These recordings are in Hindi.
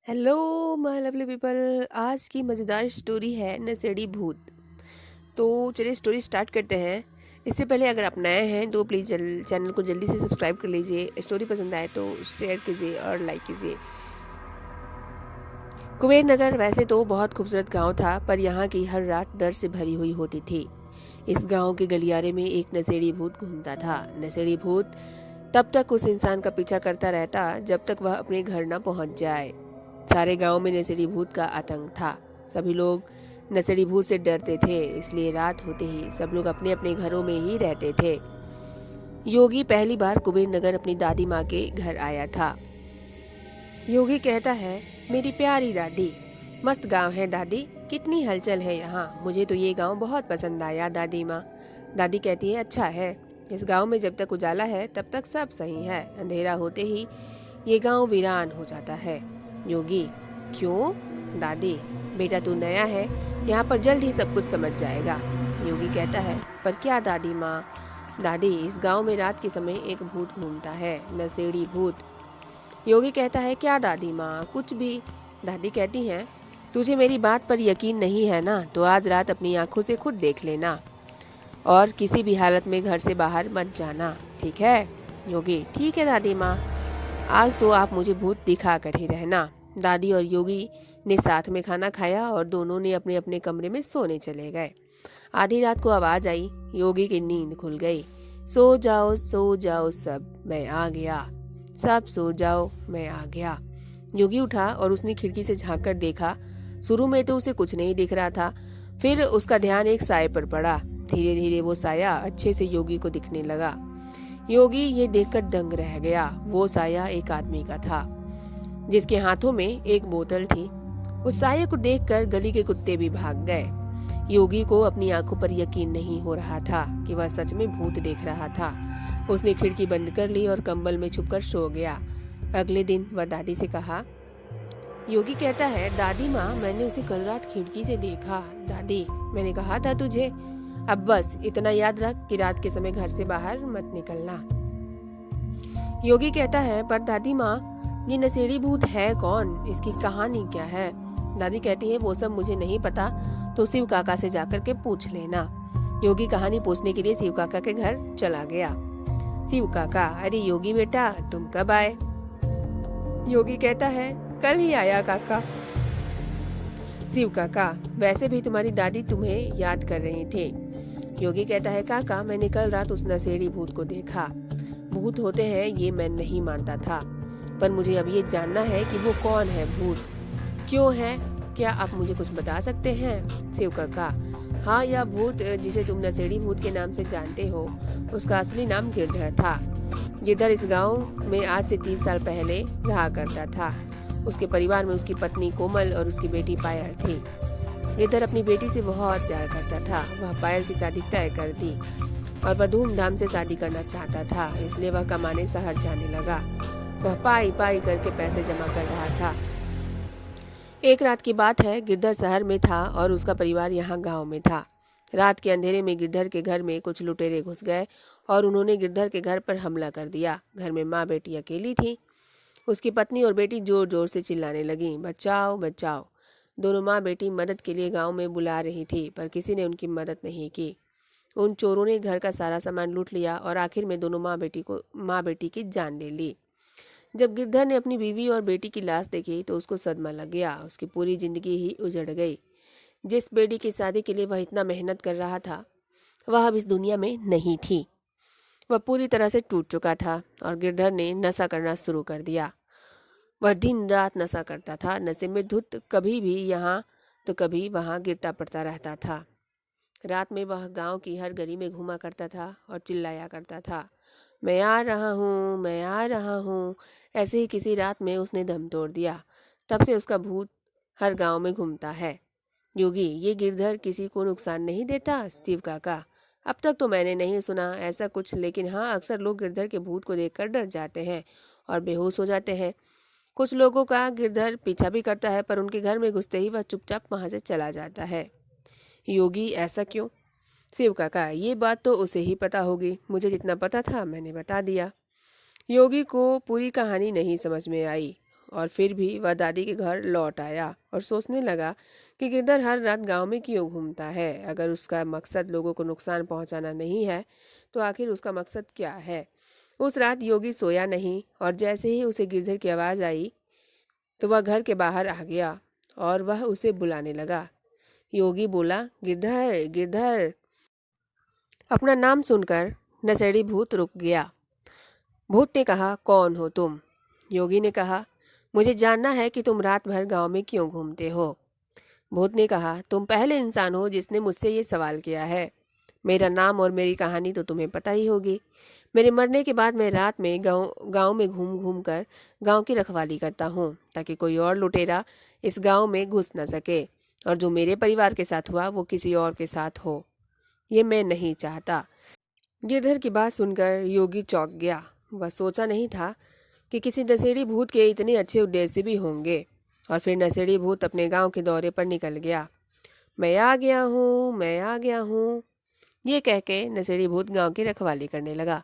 Hello my lovely people. आज की मज़ेदार स्टोरी है नशेड़ी भूत। तो चलिए स्टोरी स्टार्ट करते हैं। इससे पहले अगर आप नए हैं तो प्लीज़ चैनल को जल्दी से सब्सक्राइब कर लीजिए। स्टोरी पसंद आए तो शेयर कीजिए और लाइक कीजिए। कुबेर नगर वैसे तो बहुत खूबसूरत गांव था, पर यहाँ की हर रात डर से भरी हुई होती थी। इस गांव के गलियारे में एक नशेड़ी भूत घूमता था। नशेड़ी भूत तब तक उस इंसान का पीछा करता रहता जब तक वह अपने घर न पहुंच जाए। सारे गांव में नशेड़ी भूत का आतंक था। सभी लोग नशेड़ी भूत से डरते थे, इसलिए रात होते ही सब लोग अपने अपने घरों में ही रहते थे। योगी पहली बार कुबेर नगर अपनी दादी माँ के घर आया था। योगी कहता है, मेरी प्यारी दादी, मस्त गांव है दादी, कितनी हलचल है यहाँ। मुझे तो ये गांव बहुत पसंद आया दादी माँ। दादी कहती है, अच्छा है, इस गांव में जब तक उजाला है तब तक सब सही है, अंधेरा होते ही ये गांव वीरान हो जाता है। योगी, क्यों दादी? बेटा तू नया है, यहाँ पर जल्द ही सब कुछ समझ जाएगा। योगी कहता है, पर क्या दादी माँ? दादी, इस गांव में रात के समय एक भूत घूमता है, नशेड़ी भूत। योगी कहता है, क्या दादी माँ? कुछ भी। दादी कहती हैं, तुझे मेरी बात पर यकीन नहीं है ना, तो आज रात अपनी आंखों से खुद देख लेना और किसी भी हालत में घर से बाहर मत जाना, ठीक है? योगी, ठीक है दादी माँ, आज तो आप मुझे भूत दिखा कर ही रहना। दादी और योगी ने साथ में खाना खाया और दोनों ने अपने अपने कमरे में सोने चले गए। आधी रात को आवाज आई, योगी की नींद खुल गई। सो जाओ सब, मैं आ गया। सब सो जाओ, मैं आ गया। योगी उठा और उसने खिड़की से झांक कर देखा। शुरू में तो उसे कुछ नहीं दिख रहा था, फिर उसका ध्यान एक साए पर पड़ा। धीरे धीरे वो साया अच्छे से योगी को दिखने लगा। योगी ये देखकर दंग रह गया। वो साया एक आदमी का था, जिसके हाथों में एक बोतल थी। उस साये को देखकर गली के कुत्ते भी भाग गए। योगी को अपनी आंखों पर यकीन नहीं हो रहा था कि वह सच में भूत देख रहा था। उसने खिड़की बंद कर ली और कंबल में छुपकर सो गया। अगले दिन वह दादी से कहा, योगी कहता है, दादी माँ, मैंने उसे कल रात खिड़की से देखा। दादी, मैंने कहा था तुझे। अब बस इतना याद रख कि रात के समय घर से बाहर मत निकलना। योगी कहता है, पर दादी माँ, ये नशेड़ी भूत है कौन? इसकी कहानी क्या है? दादी कहती है, वो सब मुझे नहीं पता, तो शिव काका से जाकर के पूछ लेना। योगी कहानी पूछने के लिए शिव काका के घर चला गया। शिव काका, अरे योगी बेटा, तुम कब आए? योगी कहता है, कल ही आया काका। शिव काका, वैसे भी तुम्हारी दादी तुम्हें याद कर रही थी। योगी कहता है, काका, मैंने कल रात उस नशेड़ी भूत को देखा। भूत होते हैं ये मैं नहीं मानता था, पर मुझे अब ये जानना है कि वो कौन है भूत, क्यों है? क्या आप मुझे कुछ बता सकते हैं? शिव काका, हाँ, यह भूत जिसे तुम नशेड़ी भूत के नाम से जानते हो, उसका असली नाम गिरधर था। गिरधर इस गांव में आज से 30 साल पहले रहा करता था। उसके परिवार में उसकी पत्नी कोमल और उसकी बेटी पायल थी। गिरधर अपनी बेटी से बहुत प्यार करता था। वह पायल की शादी तय कर दी और वह धूमधाम से शादी करना चाहता था, इसलिए वह कमाने शहर जाने लगा। वह पाई पाई करके पैसे जमा कर रहा था। एक रात की बात है, गिरधर शहर में था और उसका परिवार यहाँ गांव में था। रात के अंधेरे में गिरधर के घर में कुछ लुटेरे घुस गए और उन्होंने गिरधर के घर पर हमला कर दिया। घर में माँ बेटी अकेली थी। उसकी पत्नी और बेटी जोर जोर से चिल्लाने लगी, बचाओ बचाओ। दोनों माँ बेटी मदद के लिए गांव में बुला रही थी, पर किसी ने उनकी मदद नहीं की। उन चोरों ने घर का सारा सामान लूट लिया और आखिर में दोनों माँ बेटी की जान ले ली। जब गिरधर ने अपनी बीवी और बेटी की लाश देखी तो उसको सदमा लग गया। उसकी पूरी जिंदगी ही उजड़ गई। जिस बेटी की शादी के लिए वह इतना मेहनत कर रहा था, वह अब इस दुनिया में नहीं थी। वह पूरी तरह से टूट चुका था और गिरधर ने नशा करना शुरू कर दिया। वह दिन रात नशा करता था। नशे में धुत कभी भी यहाँ तो कभी वहाँ गिरता पड़ता रहता था। रात में वह गांव की हर गली में घूमा करता था और चिल्लाया करता था, मैं आ रहा हूँ, मैं आ रहा हूँ। ऐसे ही किसी रात में उसने दम तोड़ दिया। तब से उसका भूत हर गांव में घूमता है। योगी, ये गिरधर किसी को नुकसान नहीं देता? शिव काका, अब तक तो मैंने नहीं सुना ऐसा कुछ, लेकिन हाँ, अक्सर लोग गिरधर के भूत को देखकर डर जाते हैं और बेहोश हो जाते हैं। कुछ लोगों का गिरधर पीछा भी करता है, पर उनके घर में घुसते ही वह चुपचाप वहां से चला जाता है। योगी, ऐसा क्यों? शिव काका, ये बात तो उसे ही पता होगी, मुझे जितना पता था मैंने बता दिया। योगी को पूरी कहानी नहीं समझ में आई। और फिर भी वह दादी के घर लौट आया और सोचने लगा कि गिरधर हर रात गांव में क्यों घूमता है। अगर उसका मकसद लोगों को नुकसान पहुंचाना नहीं है तो आखिर उसका मकसद क्या है। उस रात योगी सोया नहीं और जैसे ही उसे गिरधर की आवाज़ आई तो वह घर के बाहर आ गया और वह उसे बुलाने लगा। योगी बोला, गिरधर गिरधर। अपना नाम सुनकर नशेड़ी भूत रुक गया। भूत ने कहा, कौन हो तुम? योगी ने कहा, मुझे जानना है कि तुम रात भर गांव में क्यों घूमते हो। भूत ने कहा, तुम पहले इंसान हो जिसने मुझसे ये सवाल किया है। मेरा नाम और मेरी कहानी तो तुम्हें पता ही होगी। मेरे मरने के बाद मैं रात में गांव में घूम घूम कर गांव की रखवाली करता हूँ ताकि कोई और लुटेरा इस गांव में घुस न सके और जो मेरे परिवार के साथ हुआ वो किसी और के साथ हो। ये मैं नहीं चाहता। गिरधर की बात सुनकर योगी चौंक गया। वह सोचा नहीं था कि किसी नशेड़ी भूत के इतने अच्छे उद्देश्य भी होंगे। और फिर नशेड़ी भूत अपने गांव के दौरे पर निकल गया। मैं आ गया हूँ, मैं आ गया हूँ, ये कह के नशेड़ी भूत गांव की रखवाली करने लगा।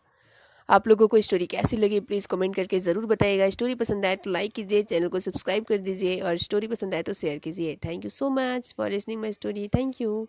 आप लोगों को स्टोरी कैसी लगी प्लीज़ कमेंट करके ज़रूर बताइएगा। स्टोरी पसंद आए तो लाइक कीजिए, चैनल को सब्सक्राइब कर दीजिए और स्टोरी पसंद आए तो शेयर कीजिए। Thank you so much for listening my story. Thank you.